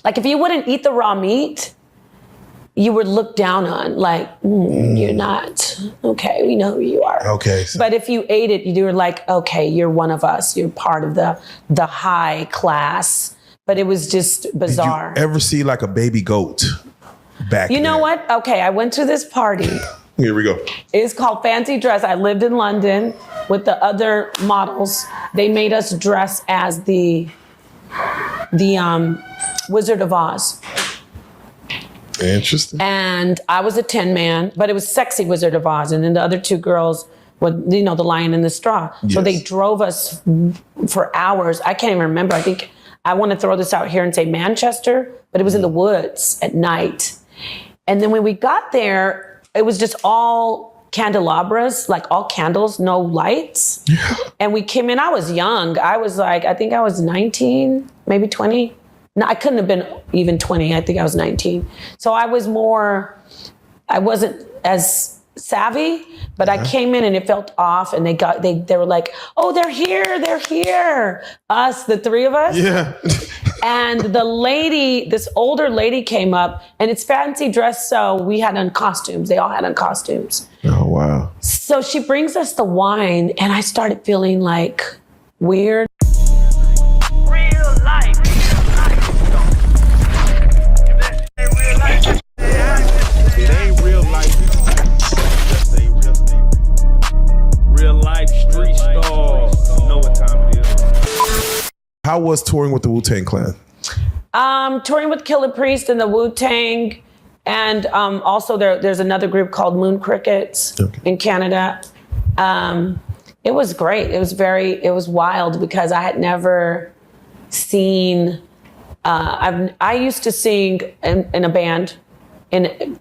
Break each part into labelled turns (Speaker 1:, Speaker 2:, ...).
Speaker 1: Like if you wouldn't eat the raw meat, you were looked down on, like, you're not, okay, we know who you are.
Speaker 2: Okay.
Speaker 1: But if you ate it, you were like, okay, you're one of us. You're part of the high class. But it was just bizarre.
Speaker 2: Did you ever see like a baby goat back
Speaker 1: You know
Speaker 2: then?
Speaker 1: what? Okay, I went to this party.
Speaker 2: Here we go.
Speaker 1: It's called Fancy Dress. I lived in London with the other models. They made us dress as the Wizard of Oz.
Speaker 2: Interesting.
Speaker 1: And I was a Tin Man, but it was sexy Wizard of Oz. And then the other two girls were, the Lion and the Straw.
Speaker 2: Yes.
Speaker 1: So they drove us for hours. I can't even remember. I think I want to throw this out here and say Manchester, but it was in the woods at night. And then when we got there, it was just all candelabras, like all candles, no lights. Yeah. And we came in, I was young. I was like, I think I was 19, maybe 20. No, I couldn't have been even 20. I think I was 19. So I wasn't as savvy, but I came in and it felt off, and they were like, oh, they're here. Us, the three of us.
Speaker 2: Yeah.
Speaker 1: And the lady, this older lady came up, and it's fancy dress, so we had on costumes. They all had on costumes.
Speaker 2: Oh, wow.
Speaker 1: So she brings us the wine, and I started feeling like weird.
Speaker 2: How was touring with the Wu-Tang Clan?
Speaker 1: Touring with Killer Priest and the Wu-Tang, and also there's another group called Moon Crickets in Canada. It was great. It was wild because I had never seen. I used to sing in a band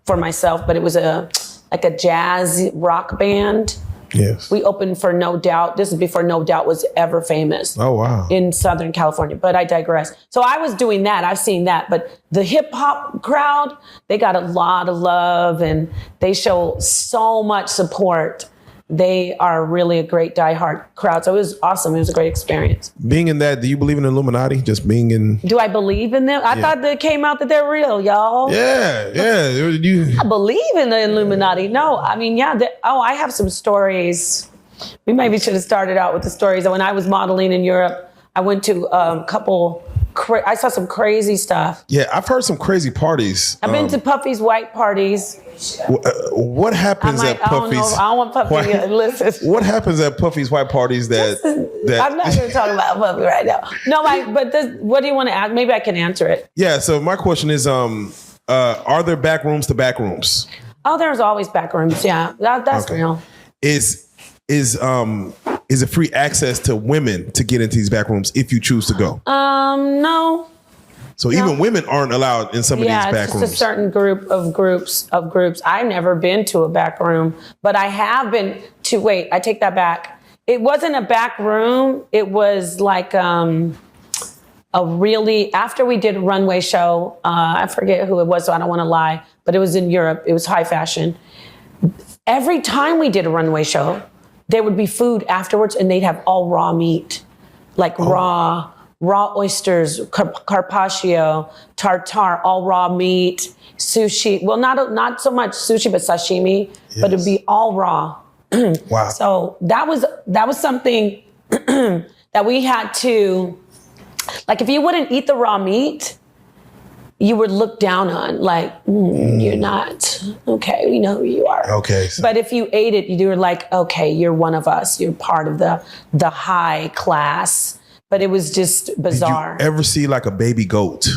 Speaker 1: for myself, but it was like a jazz rock band.
Speaker 2: Yes.
Speaker 1: We opened for No Doubt. This is before No Doubt was ever famous.
Speaker 2: Oh, wow.
Speaker 1: In Southern California, but I digress. So I was doing that. I've seen that. But the hip hop crowd, they got a lot of love and they show so much support. They are really a great diehard crowd. So it was awesome. It was a great experience.
Speaker 2: Being in that, do you believe in Illuminati? Just being in...
Speaker 1: Do I believe in them? I thought that came out that they're real, y'all.
Speaker 2: Yeah.
Speaker 1: I believe in the Illuminati. No, I mean, I have some stories. We maybe should have started out with the stories. When I was modeling in Europe, I went to a couple... I saw some crazy stuff.
Speaker 2: Yeah, I've heard some crazy parties.
Speaker 1: I've been to Puffy's white parties.
Speaker 2: What happens at Puffy's?
Speaker 1: I don't want Puffy to listen.
Speaker 2: What happens at Puffy's white parties that
Speaker 1: I'm not going to talk about Puffy right now. No, what do you want to ask? Maybe I can answer it.
Speaker 2: Yeah, so my question is, are there back rooms to back rooms?
Speaker 1: Oh, there's always back rooms. Yeah, that's real.
Speaker 2: Is it free access to women to get into these back rooms if you choose to go?
Speaker 1: No.
Speaker 2: So even women aren't allowed in some of these back rooms?
Speaker 1: Yeah, it's just a certain group of groups. I've never been to a back room, but I have been to, wait, I take that back. It wasn't a back room. It was like after we did a runway show, I forget who it was, so I don't want to lie, but it was in Europe. It was high fashion. Every time we did a runway show, there would be food afterwards, and they'd have all raw meat, like raw oysters, carpaccio, tartare, all raw meat, sushi. Well, not so much sushi, but sashimi. Yes. But it'd be all raw.
Speaker 2: Wow.
Speaker 1: So that was something that we had to, like, if you wouldn't eat the raw meat, you were looked down on, like, you're not, okay, we know who you are.
Speaker 2: Okay.
Speaker 1: But if you ate it, you were like, okay, you're one of us. You're part of the high class. But it was just bizarre.
Speaker 2: Did you ever see like a baby goat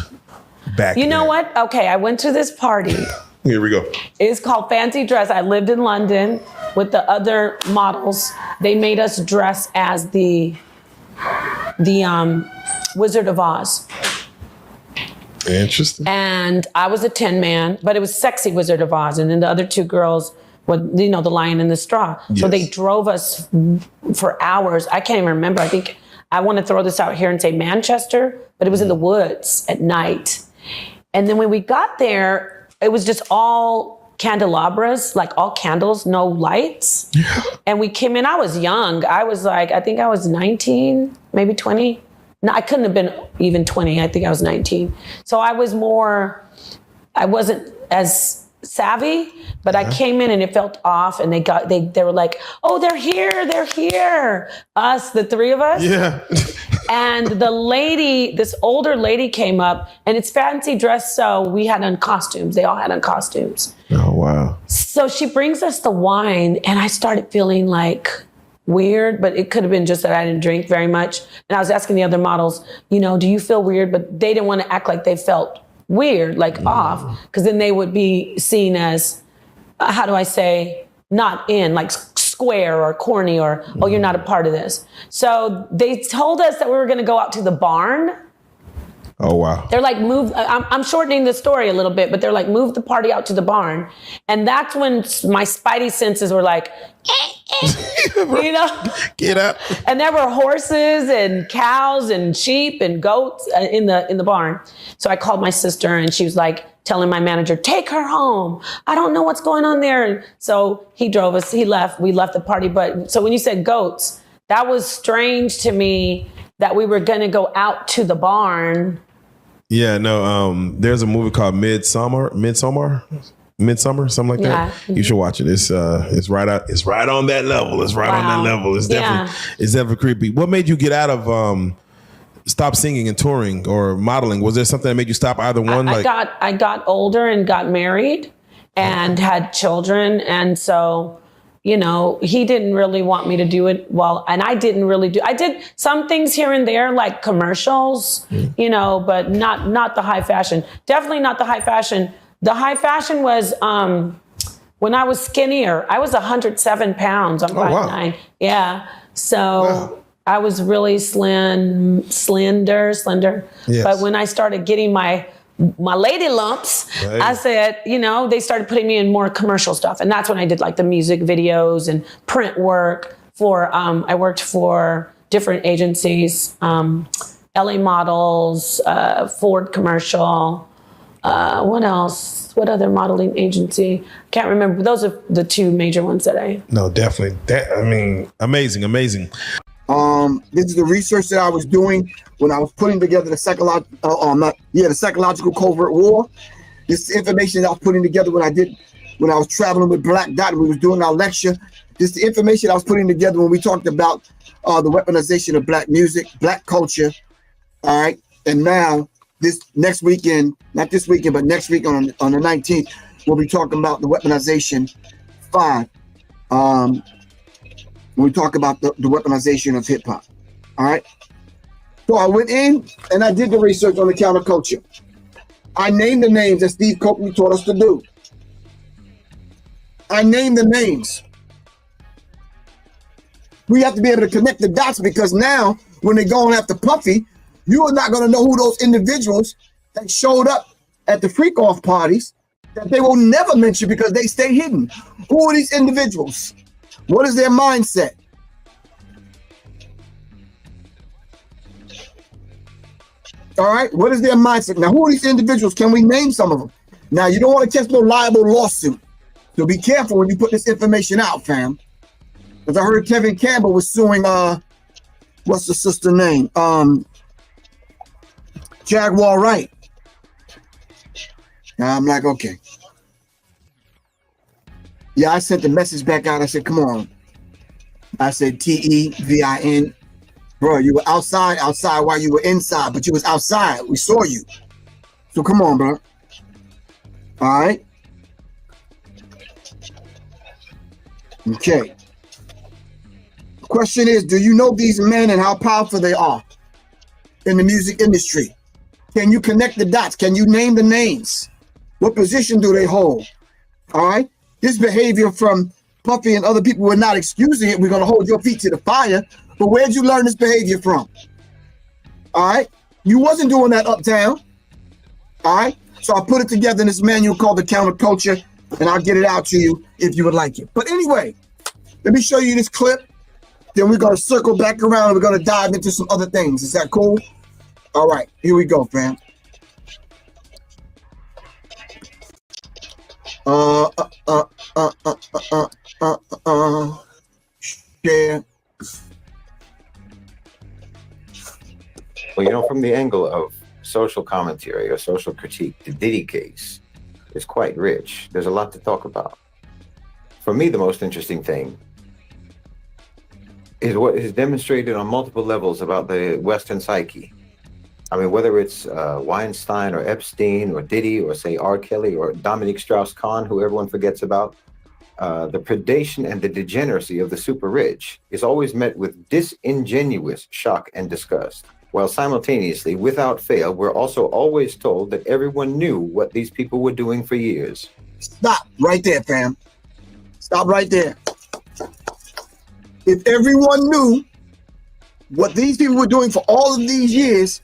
Speaker 2: back
Speaker 1: You know what? Okay, I went to this party.
Speaker 2: Here we go.
Speaker 1: It's called Fancy Dress. I lived in London with the other models. They made us dress as the Wizard of Oz.
Speaker 2: Interesting.
Speaker 1: And I was a Tin Man, but it was sexy Wizard of Oz. And then the other two girls were, the Lion and the Straw. Yes. So they drove us for hours. I can't even remember. I think I want to throw this out here and say Manchester, but it was in the woods at night. And then when we got there, it was just all candelabras, like all candles, no lights. Yeah. And we came in, I was young. I was like, I think I was 19, maybe 20. No, I couldn't have been even 20. I think I was 19. So I wasn't as savvy, but I came in and it felt off, and they were like, oh, they're here. Us, the three of us.
Speaker 2: Yeah.
Speaker 1: And this older lady came up, and it's fancy dress, so we had on costumes. They all had on costumes.
Speaker 2: Oh, wow.
Speaker 1: So she brings us the wine, and I started feeling like weird, but it could have been just that I didn't drink very much. And I was asking the other models, do you feel weird? But they didn't want to act like they felt weird, like off, because then they would be seen as, how do I say, not in, like square or corny, or, oh, you're not a part of this. So they told us that we were going to go out to the barn.
Speaker 2: Oh, wow.
Speaker 1: They're like, I'm shortening the story a little bit, but they're like, move the party out to the barn. And that's when my spidey senses were like,
Speaker 2: Get up.
Speaker 1: And there were horses and cows and sheep and goats in the barn. So I called my sister, and she was like telling my manager, take her home. I don't know what's going on there. And so he drove us, we left the party. But so when you said goats, that was strange to me that we were going to go out to the barn.
Speaker 2: Yeah, no, there's a movie called Midsummer, something like that. You should watch it. It's right out. It's right on that level. It's right on that level. It's definitely creepy. What made you get out of stop singing and touring or modeling? Was there something that made you stop either one?
Speaker 1: I got older and got married and had children, and so he didn't really want me to do it well, and I didn't really do. I did some things here and there, like commercials, but not the high fashion. Definitely not the high fashion. The high fashion was when I was skinnier. I was 107 pounds. I'm 5'9". Wow. Yeah. So I was really slender. Yes. But when I started getting my lady lumps, right. I said, they started putting me in more commercial stuff. And that's when I did like the music videos and print work for, I worked for different agencies, LA Models, Ford Commercial. What else? What other modeling agency? Can't remember. Those are the two major ones that I...
Speaker 2: No, definitely. Amazing.
Speaker 3: This is the research that I was doing when I was putting together the psychological covert war. This is information that I was putting together when I was traveling with Black Dot and we was doing our lecture. This is the information I was putting together when we talked about the weaponization of Black music, Black culture. All right. And now this next weekend, not this weekend, but next week on the 19th, we'll be talking about the weaponization 5. When we talk about the weaponization of hip hop. All right. So I went in and I did the research on the counterculture. I named the names that Steve Copley taught us to do. I named the names. We have to be able to connect the dots, because now when they're going after Puffy, you are not going to know who those individuals that showed up at the freak off parties that they will never mention because they stay hidden. Who are these individuals? What is their mindset? All right, what is their mindset? Now, who are these individuals? Can we name some of them? Now, you don't want to catch no liable lawsuit. So be careful when you put this information out, fam. Because I heard Kevin Campbell was suing, what's the sister name? Jaguar Wright. Now I'm like, okay. Yeah, I sent the message back out. I said, come on. I said, TEVIN. Bro, you were outside while you were inside, but you was outside. We saw you. So come on, bro. All right. Okay. The question is, do you know these men and how powerful they are in the music industry? Can you connect the dots? Can you name the names? What position do they hold? All right. This behavior from Puffy and other people, we're not excusing it. We're going to hold your feet to the fire. But where'd you learn this behavior from? All right. You wasn't doing that uptown. All right. So I put it together in this manual called The Counterculture, and I'll get it out to you if you would like it. But anyway, let me show you this clip. Then we're going to circle back around and we're going to dive into some other things. Is that cool? All right. Here we go, fam.
Speaker 4: We the angle of social commentary or social critique, the Diddy case is quite rich. There's a lot to talk about. For me, the most interesting thing is what is demonstrated on multiple levels about the Western psyche. I mean, whether it's Weinstein or Epstein or Diddy or, say, R. Kelly or Dominique Strauss-Kahn, who everyone forgets about, the predation and the degeneracy of the super rich is always met with disingenuous shock and disgust, while simultaneously, without fail, we're also always told that everyone knew what these people were doing for years.
Speaker 3: Stop right there, fam. Stop right there. If everyone knew what these people were doing for all of these years,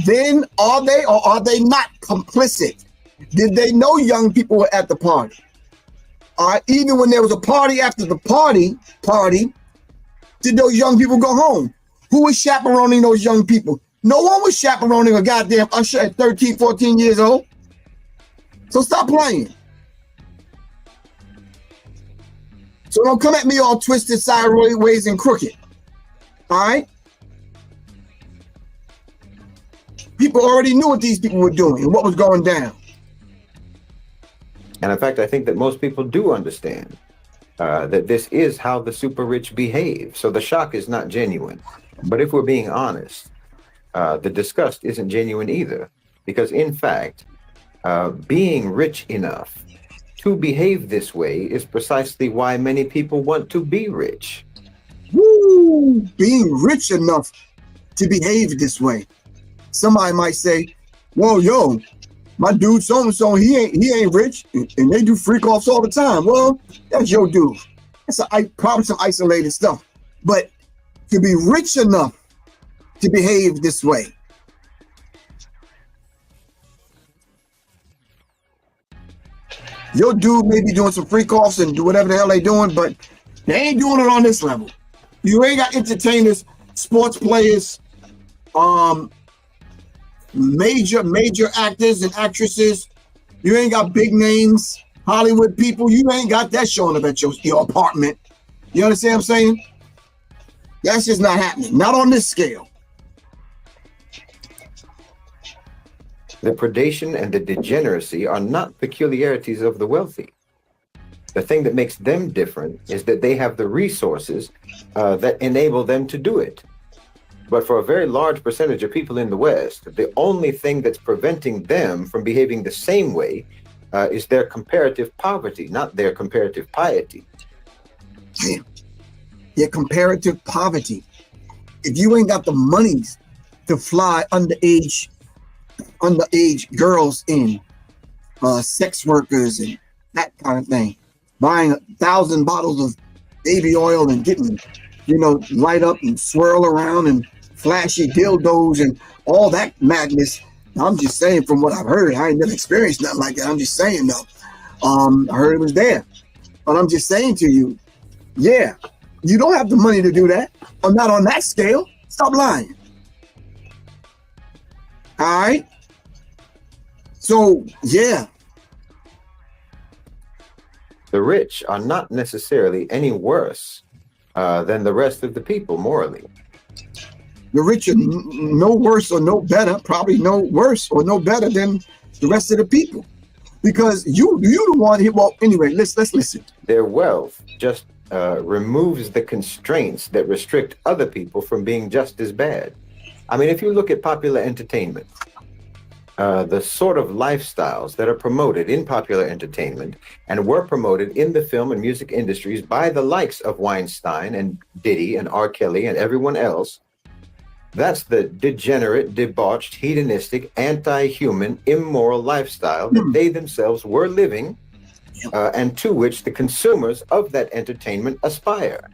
Speaker 3: then are they or are they not complicit? Did they know young people were at the party? Even when there was a party after the party, did those young people go home? Who was chaperoning those young people? No one was chaperoning a goddamn usher at 13, 14 years old. So stop playing. So don't come at me all twisted, sideways, and crooked. All right? People already knew what these people were doing and what was going down.
Speaker 4: And in fact, I think that most people do understand that this is how the super rich behave. So the shock is not genuine. But if we're being honest, the disgust isn't genuine either. Because in fact, being rich enough to behave this way is precisely why many people want to be rich.
Speaker 3: Woo! Being rich enough to behave this way. Somebody might say, well, yo, my dude so-and-so, he ain't rich, and they do freak offs all the time. Well, that's your dude. That's probably some isolated stuff. But to be rich enough to behave this way. Your dude may be doing some freak offs and do whatever the hell they doing, but they ain't doing it on this level. You ain't got entertainers, sports players, major actors and actresses. You ain't got big names, Hollywood people. You ain't got that showing up at your apartment. You understand what I'm saying? That's just not happening. Not on this scale.
Speaker 4: The predation and the degeneracy are not peculiarities of the wealthy. The thing that makes them different is that they have the resources that enable them to do it. But for a very large percentage of people in the West, the only thing that's preventing them from behaving the same way is their comparative poverty, not their comparative piety.
Speaker 3: Damn. Their comparative poverty. If you ain't got the monies to fly underage girls in, sex workers and that kind of thing, buying 1,000 bottles of baby oil and getting, light up and swirl around and flashy dildos and all that madness. I'm just saying from what I've heard. I ain't never experienced nothing like that. I'm just saying though. I heard it was there. But I'm just saying to you, yeah, you don't have the money to do that. I'm not on that scale. Stop lying. All right? So, yeah.
Speaker 4: The rich are not necessarily any worse than the rest of the people morally.
Speaker 3: The rich are no worse or no better, probably no worse or no better than the rest of the people. Because you the one here. Well, anyway, let's listen.
Speaker 4: Their wealth just removes the constraints that restrict other people from being just as bad. I mean, if you look at popular entertainment, the sort of lifestyles that are promoted in popular entertainment and were promoted in the film and music industries by the likes of Weinstein and Diddy and R. Kelly and everyone else, that's the degenerate, debauched, hedonistic, anti-human, immoral lifestyle that they themselves were living and to which the consumers of that entertainment aspire.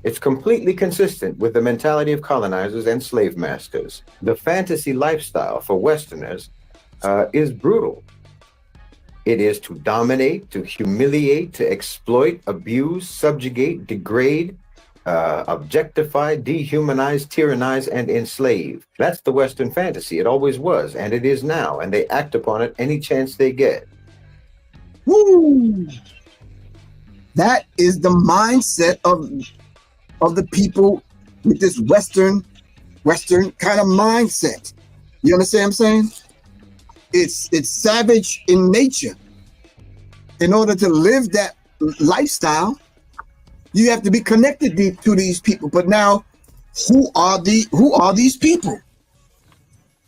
Speaker 4: It's completely consistent with the mentality of colonizers and slave masters. The fantasy lifestyle for Westerners is brutal. It is to dominate, to humiliate, to exploit, abuse, subjugate, degrade, objectify, dehumanize, tyrannize, and enslave. That's the Western fantasy. It always was, and it is now, and they act upon it any chance they get.
Speaker 3: Woo! That is the mindset of the people with this Western kind of mindset. You understand what I'm saying? It's savage in nature. In order to live that lifestyle, you have to be connected to these people. But now, who are these people?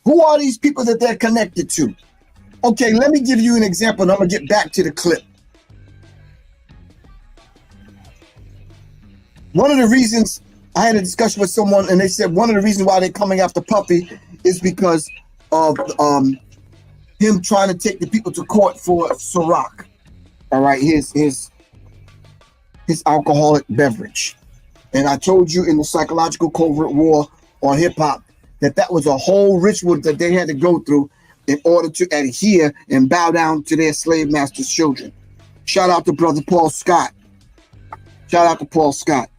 Speaker 3: Who are these people that they're connected to? Okay, let me give you an example, and I'm gonna get back to the clip. One of the reasons I had a discussion with someone, and they said one of the reasons why they're coming after Puffy is because of him trying to take the people to court for Ciroc. All right, his alcoholic beverage. And I told you in the psychological covert war on hip hop that was a whole ritual that they had to go through in order to adhere and bow down to their slave masters' children. Shout out to brother Paul Scott. Shout out to Paul Scott.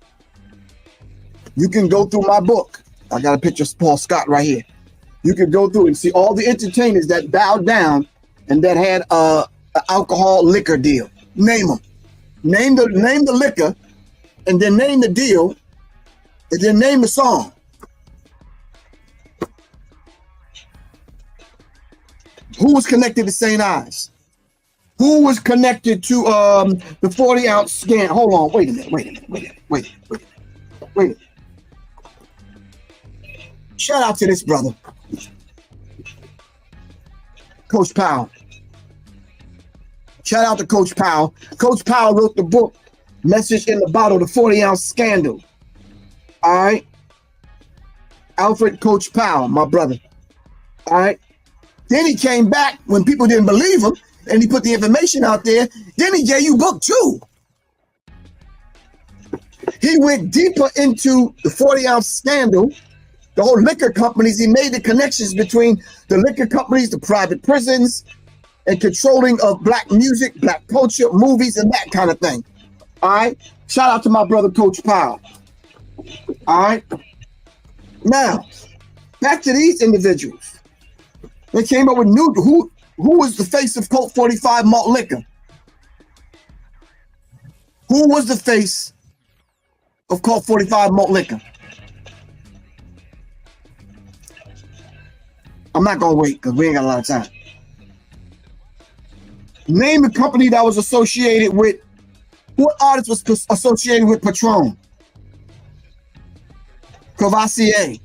Speaker 3: You can go through my book. I got a picture of Paul Scott right here. You can go through and see all the entertainers that bowed down and that had an alcohol liquor deal. Name them. Name the liquor, and then name the deal, and then name the song. Who was connected to St. Ives? Who was connected to the 40-ounce scan? Hold on, wait a minute. Shout out to this brother, Coach Powell. Shout out to Coach Powell. Coach Powell wrote the book, Message in the Bottle, the 40-ounce scandal. All right. Alfred Coach Powell, my brother. All right. Then he came back when people didn't believe him, and he put the information out there. Then he gave you book 2. He went deeper into the 40-ounce scandal, the whole liquor companies. He made the connections between the liquor companies, the private prisons, and controlling of black music, black culture, movies, and that kind of thing. All right. Shout out to my brother, Coach Powell. All right. Now, back to these individuals. They came up with who was the face of Colt 45 malt liquor? Who was the face of Colt 45 malt liquor? I'm not gonna wait because we ain't got a lot of time. Name a company that was associated with, what artist was associated with Patron? Courvoisier.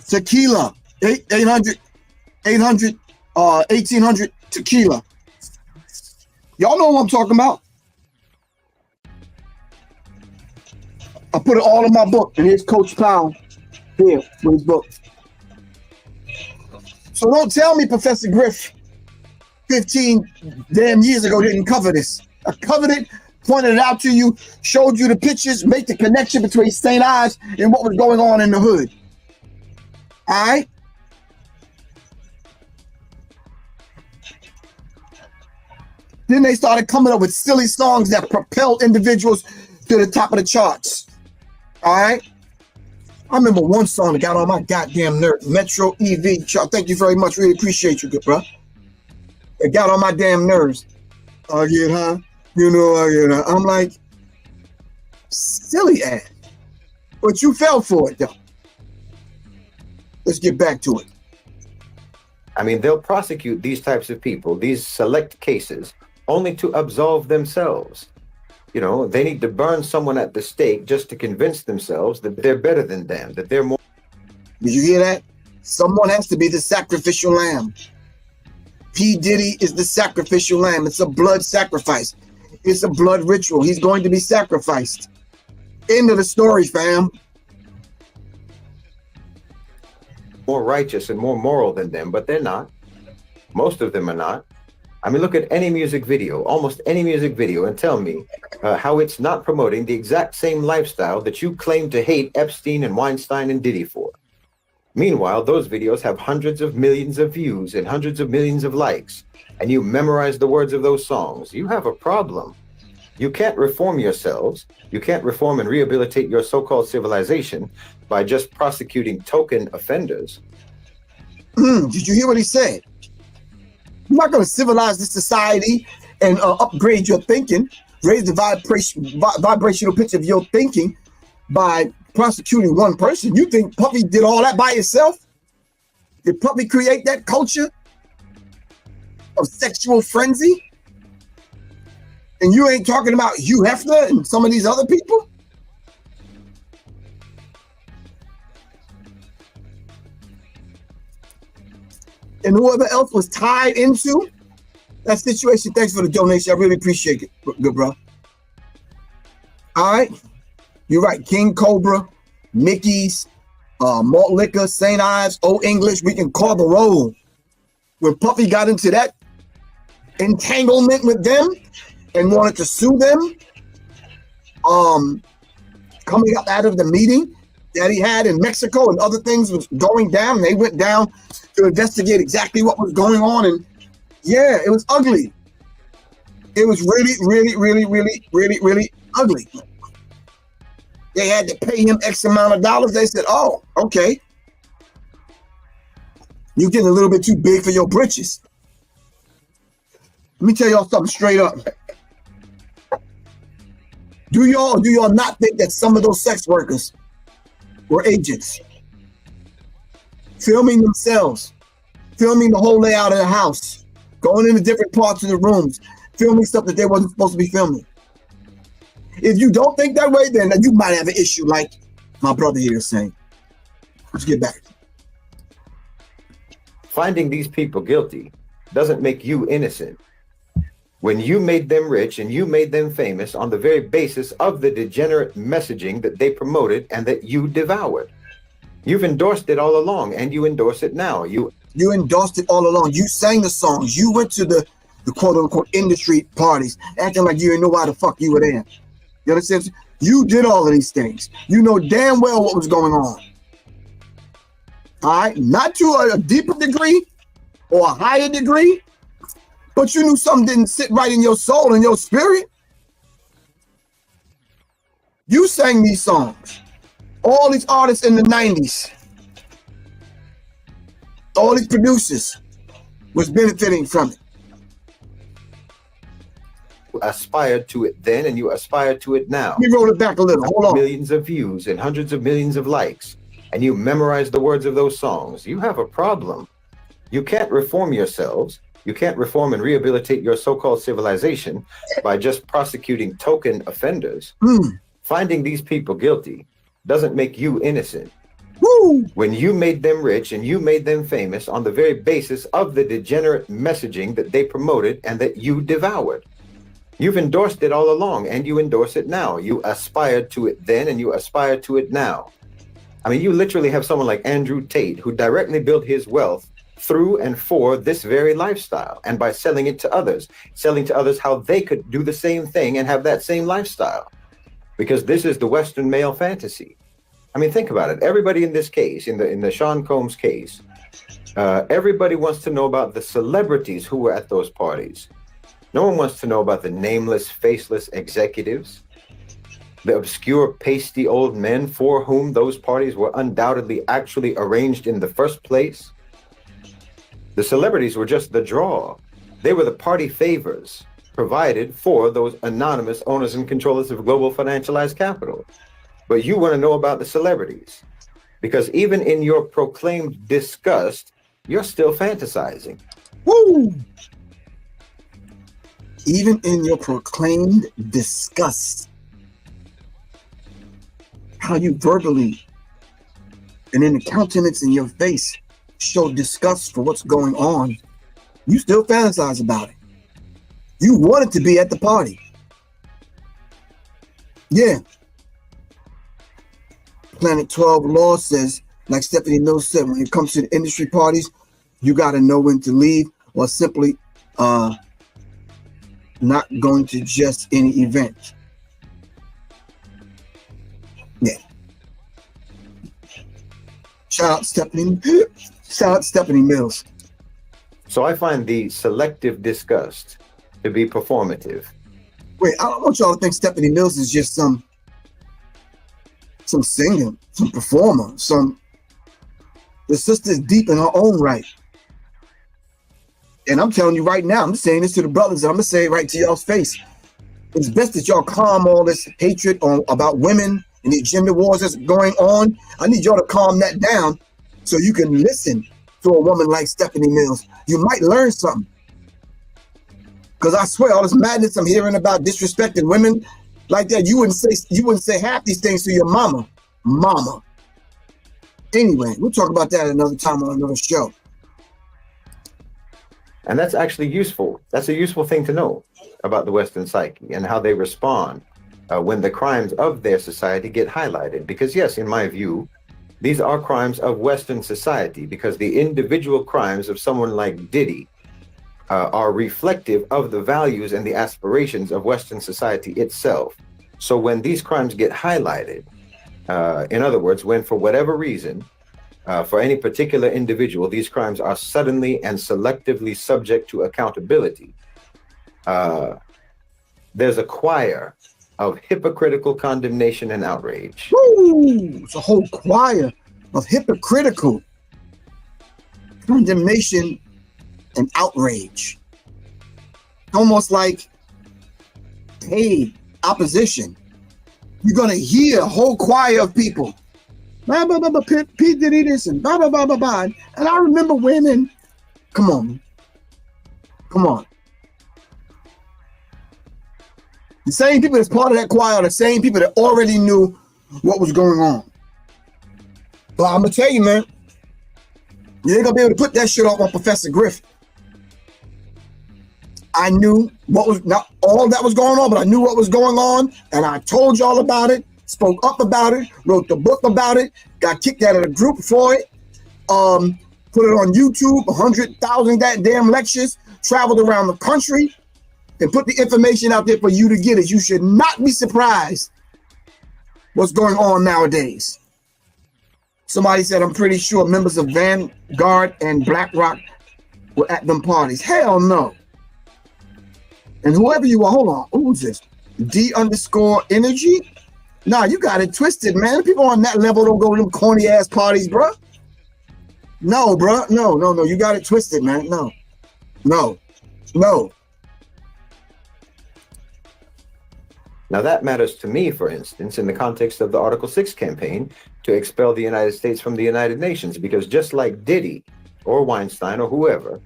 Speaker 3: Tequila, 1800 tequila. Y'all know what I'm talking about. I put it all in my book, and here's Coach Powell here with his book. So don't tell me Professor Griff 15 damn years ago didn't cover this. I covered it, pointed it out to you, showed you the pictures, made the connection between St. Ives and what was going on in the hood. All right? Then they started coming up with silly songs that propelled individuals to the top of the charts. All right? I remember one song that got on my goddamn nerves. Metro EV. Thank you very much. Really appreciate you, good bro. It got on my damn nerves. I get high. You know I get high. I'm like, silly ass. But you fell for it, though. Let's get back to it.
Speaker 4: I mean, they'll prosecute these types of people, these select cases, only to absolve themselves. You know, they need to burn someone at the stake just to convince themselves that they're better than them, that they're more.
Speaker 3: Did you hear that? Someone has to be the sacrificial lamb. P. Diddy is the sacrificial lamb. It's a blood sacrifice. It's a blood ritual. He's going to be sacrificed. End of the story, fam.
Speaker 4: More righteous and more moral than them, but they're not. Most of them are not. I mean, look at any music video, almost any music video, and tell me how it's not promoting the exact same lifestyle that you claim to hate Epstein and Weinstein and Diddy for. Meanwhile, those videos have hundreds of millions of views and hundreds of millions of likes, and you memorize the words of those songs. You have a problem. You can't reform yourselves. You can't reform and rehabilitate your so-called civilization by just prosecuting token offenders.
Speaker 3: Did you hear what he said? You're not going to civilize this society and upgrade your thinking, raise the vibrational pitch of your thinking by prosecuting one person. You think Puffy did all that by himself? Did Puffy create that culture of sexual frenzy? And you ain't talking about Hugh Hefner and some of these other people? And whoever else was tied into that situation. Thanks for the donation. I really appreciate it, good bro. All right. You're right. King Cobra, Mickey's, Malt Liquor, St. Ives, Old English. We can call the roll. When Puffy got into that entanglement with them and wanted to sue them, coming up out of the meeting that he had in Mexico and other things was going down, they went down to investigate exactly what was going on. And yeah, it was ugly. It was really, really, really, really, really, really ugly. They had to pay him X amount of dollars. They said, oh, okay. You're getting a little bit too big for your britches. Let me tell y'all something straight up. Do y'all not think that some of those sex workers were agents? Filming themselves, filming the whole layout of the house, going into different parts of the rooms, filming stuff that they wasn't supposed to be filming. If you don't think that way, then you might have an issue like my brother here is saying. Let's get back.
Speaker 4: Finding these people guilty doesn't make you innocent. When you made them rich and you made them famous on the very basis of the degenerate messaging that they promoted and that you devoured. You've endorsed it all along, and you endorse it now. You
Speaker 3: endorsed it all along. You sang the songs. You went to the quote-unquote industry parties, acting like you didn't know why the fuck you were there. You understand? You did all of these things. You know damn well what was going on. All right? Not to a deeper degree or a higher degree, but you knew something didn't sit right in your soul and your spirit. You sang these songs. All these artists in the 90s, all these producers was benefiting from it.
Speaker 4: Aspired to it then, and you aspire to it now.
Speaker 3: Let me roll it back a little. Hold on.
Speaker 4: Millions of views and hundreds of millions of likes, and you memorize the words of those songs. You have a problem. You can't reform yourselves. You can't reform and rehabilitate your so-called civilization by just prosecuting token offenders. Finding these people guilty doesn't make you innocent.
Speaker 3: Woo!
Speaker 4: When you made them rich and you made them famous on the very basis of the degenerate messaging that they promoted and that you devoured. You've endorsed it all along, and you endorse it now. You aspired to it then, and you aspire to it now. I mean, you literally have someone like Andrew Tate, who directly built his wealth through and for this very lifestyle, and by selling it to others, selling to others how they could do the same thing and have that same lifestyle. Because this is the Western male fantasy. I mean, think about it. Everybody in this case, in the Sean Combs case, everybody wants to know about the celebrities who were at those parties. No one wants to know about the nameless, faceless executives, the obscure, pasty old men for whom those parties were undoubtedly actually arranged in the first place. The celebrities were just the draw. They were the party favors provided for those anonymous owners and controllers of global financialized capital. But you want to know about the celebrities because even in your proclaimed disgust, you're still fantasizing.
Speaker 3: Woo! Even in your proclaimed disgust, how you verbally and in the countenance in your face show disgust for what's going on, you still fantasize about it. You wanted to be at the party. Yeah. Planet 12 law says, like Stephanie Mills said, when it comes to the industry parties, you got to know when to leave or simply not going to just any event. Yeah. Shout out Stephanie Mills.
Speaker 4: So I find the selective disgust to be performative.
Speaker 3: Wait, I don't want y'all to think Stephanie Mills is just some singer, some performer, the sister's deep in her own right. And I'm telling you right now, I'm saying this to the brothers, and I'm gonna say it right to y'all's face. It's best that y'all calm all this hatred about women and the gender wars that's going on. I need y'all to calm that down so you can listen to a woman like Stephanie Mills. You might learn something. Because I swear, all this madness I'm hearing about disrespecting women like that, you wouldn't say half these things to your mama. Anyway, we'll talk about that another time on another show.
Speaker 4: And that's actually useful. That's a useful thing to know about the Western psyche and how they respond when the crimes of their society get highlighted. Because yes, in my view, these are crimes of Western society, because the individual crimes of someone like Diddy are reflective of the values and the aspirations of Western society itself. So when these crimes get highlighted, in other words, when for whatever reason, for any particular individual, these crimes are suddenly and selectively subject to accountability, there's a choir of hypocritical condemnation and outrage.
Speaker 3: Woo! It's a whole choir of hypocritical condemnation and outrage. Almost like, hey, opposition. You're gonna hear a whole choir of people. Blah, blah, blah, blah, Pete did this and blah, blah, blah, blah, blah. And I remember when, come on. The same people that's part of that choir are the same people that already knew what was going on. But I'm gonna tell you, man, you ain't gonna be able to put that shit off on Professor Griffin. I knew what was, not all that was going on, but I knew what was going on, and I told y'all about it, spoke up about it, wrote the book about it, got kicked out of the group for it, put it on YouTube, 100,000 goddamn lectures, traveled around the country, and put the information out there for you to get it. You should not be surprised what's going on nowadays. Somebody said, I'm pretty sure members of Vanguard and BlackRock were at them parties. Hell no. And whoever you are, hold on, who's this? D_energy? Nah, you got it twisted, man. People on that level don't go to them corny ass parties, bro. No, bro. No. You got it twisted, man. No.
Speaker 4: Now that matters to me, for instance, in the context of the Article 6 campaign to expel the United States from the United Nations, because just like Diddy or Weinstein or whoever,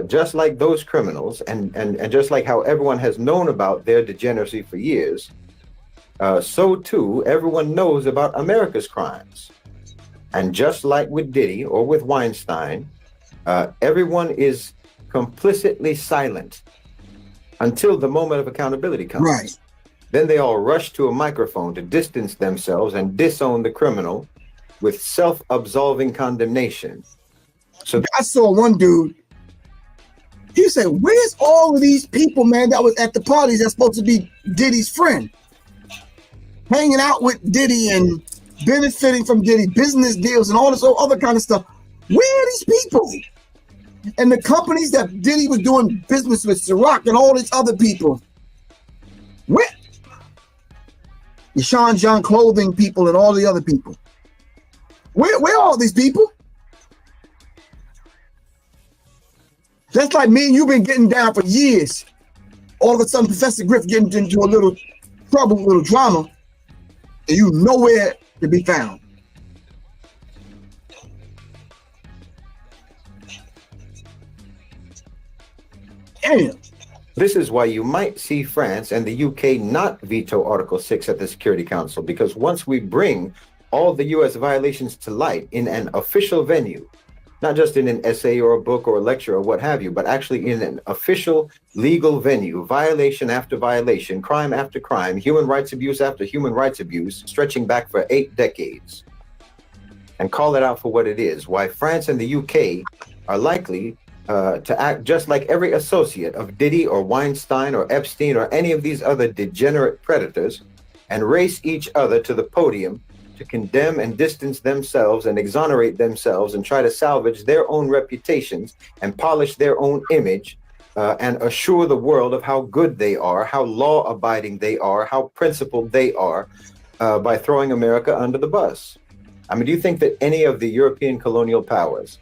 Speaker 4: just like those criminals, and just like how everyone has known about their degeneracy for years, so too everyone knows about America's crimes. And just like with Diddy or with Weinstein, everyone is complicitly silent until the moment of accountability comes.
Speaker 3: Right.
Speaker 4: Then they all rush to a microphone to distance themselves and disown the criminal with self-absolving condemnation. So
Speaker 3: I saw one dude, he said, where's all of these people, man, that was at the parties that's supposed to be Diddy's friend? Hanging out with Diddy and benefiting from Diddy, business deals and all this other kind of stuff. Where are these people? And the companies that Diddy was doing business with, Ciroc and all these other people. Where? The Sean John clothing people and all the other people. Where are all these people? That's like me and you been getting down for years. All of a sudden, Professor Griff getting into a little trouble, a little drama, and you nowhere to be found. Damn.
Speaker 4: this is why you might see France and the UK not veto Article 6 at the Security Council, because once we bring all the US violations to light in an official venue, not just in an essay or a book or a lecture or what have you, but actually in an official legal venue, violation after violation, crime after crime, human rights abuse after human rights abuse, stretching back for 8 decades, and call it out for what it is, why France and the UK are likely to act just like every associate of Diddy or Weinstein or Epstein or any of these other degenerate predators, and race each other to the podium to condemn and distance themselves and exonerate themselves and try to salvage their own reputations and polish their own image and assure the world of how good they are, how law-abiding they are, how principled they are by throwing America under the bus. I mean, do you think that any of the European colonial powers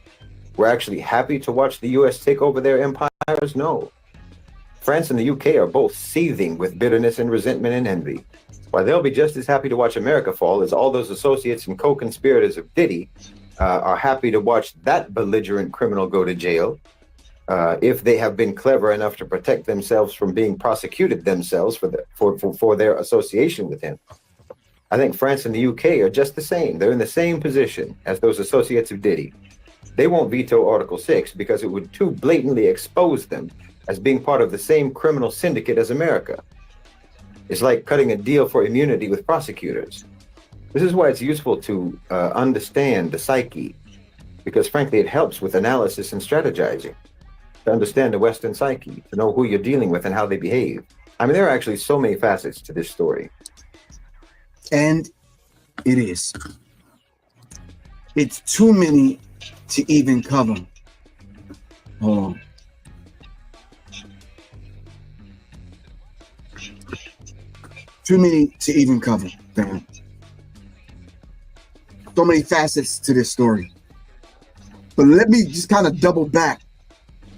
Speaker 4: were actually happy to watch the US take over their empires? No. France and the UK are both seething with bitterness and resentment and envy. Why, they'll be just as happy to watch America fall as all those associates and co-conspirators of Diddy are happy to watch that belligerent criminal go to jail if they have been clever enough to protect themselves from being prosecuted themselves for their association with him. I think France and the UK are just the same. They're in the same position as those associates of Diddy. They won't veto Article 6 because it would too blatantly expose them as being part of the same criminal syndicate as America. It's like cutting a deal for immunity with prosecutors. This is why it's useful to understand the psyche, because frankly, it helps with analysis and strategizing, to understand the Western psyche, to know who you're dealing with and how they behave. I mean, there are actually so many facets to this story.
Speaker 3: And it is. It's too many to even cover. Hold on. Too many to even cover, fam. So many facets to this story. But let me just kind of double back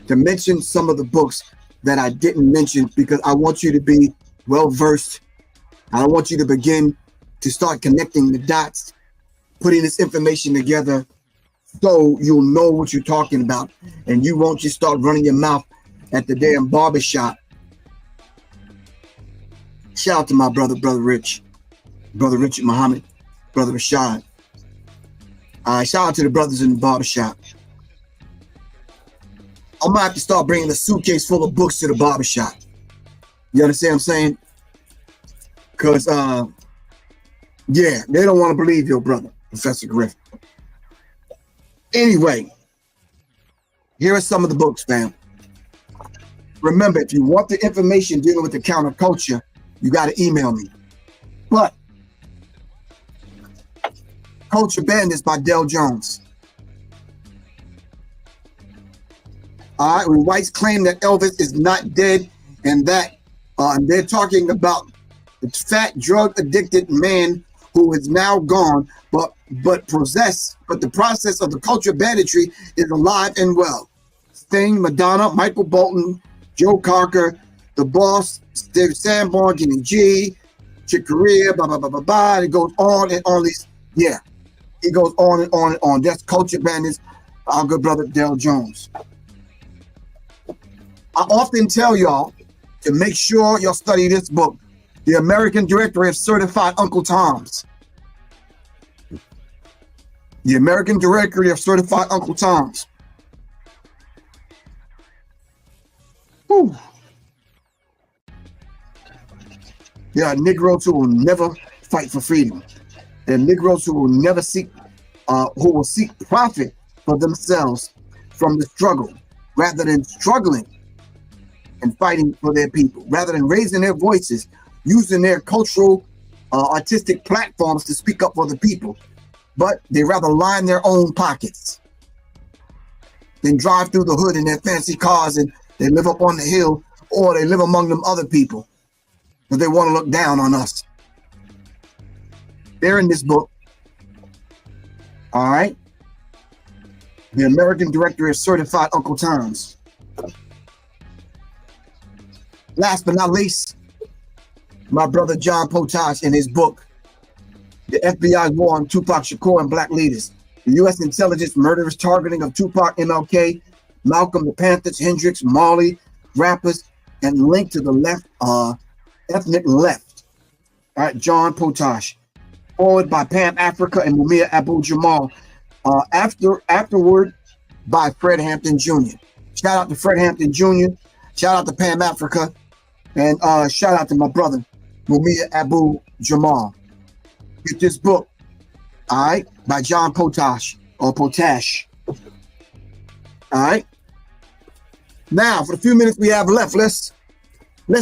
Speaker 3: to mention some of the books that I didn't mention, because I want you to be well versed. I want you to begin to start connecting the dots, putting this information together so you'll know what you're talking about, and you won't just start running your mouth at the damn barbershop. Shout out to my brother Rich, brother Richard Muhammad, brother Rashad. Shout out to the brothers in the barbershop. I might have to start bringing a suitcase full of books to the barbershop. You understand what I'm saying? Because, yeah, they don't want to believe your brother, Professor Griffin. Anyway, here are some of the books, fam. Remember, if you want the information dealing with the counterculture, you got to email me. But Culture Bandits by Del Jones. All right, when whites claim that Elvis is not dead, and that they're talking about the fat, drug-addicted man who is now gone, but the process of the culture banditry is alive and well. Sting, Madonna, Michael Bolton, Joe Cocker, The Boss, David Sanborn, Kenny G, Chick Corea, blah, blah, blah, blah, blah. It goes on and on. Yeah, it goes on and on and on. That's Culture Bandits, our good brother Del Jones. I often tell y'all to make sure y'all study this book, The American Directory of Certified Uncle Toms. The American Directory of Certified Uncle Toms. Whew. There are Negroes who will never fight for freedom. There are Negroes who will never seek, who will seek profit for themselves from the struggle, rather than struggling and fighting for their people, rather than raising their voices, using their cultural, artistic platforms to speak up for the people. But they rather line their own pockets than drive through the hood in their fancy cars, and they live up on the hill, or they live among them other people, but they want to look down on us. They're in this book. All right. The American Directory of Certified Uncle Toms. Last but not least, my brother John Potash in his book, The FBI War on Tupac Shakur and Black Leaders. The U.S. intelligence murderous targeting of Tupac, MLK, Malcolm, the Panthers, Hendrix, Marley, rappers, and linked to the left, ethnic left. All right, John Potash. Forward by Pam Africa and Mumia Abu-Jamal. Afterward by Fred Hampton Jr. Shout out to Fred Hampton Jr. Shout out to Pam Africa. And shout out to my brother, Mumia Abu-Jamal. Get this book, all right, by John Potash, or Potash. All right. Now, for the few minutes we have left, let's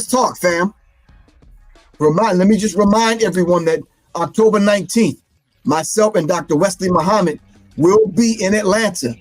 Speaker 3: talk, fam. Let me just remind everyone that October 19th, myself and Dr. Wesley Muhammad will be in Atlanta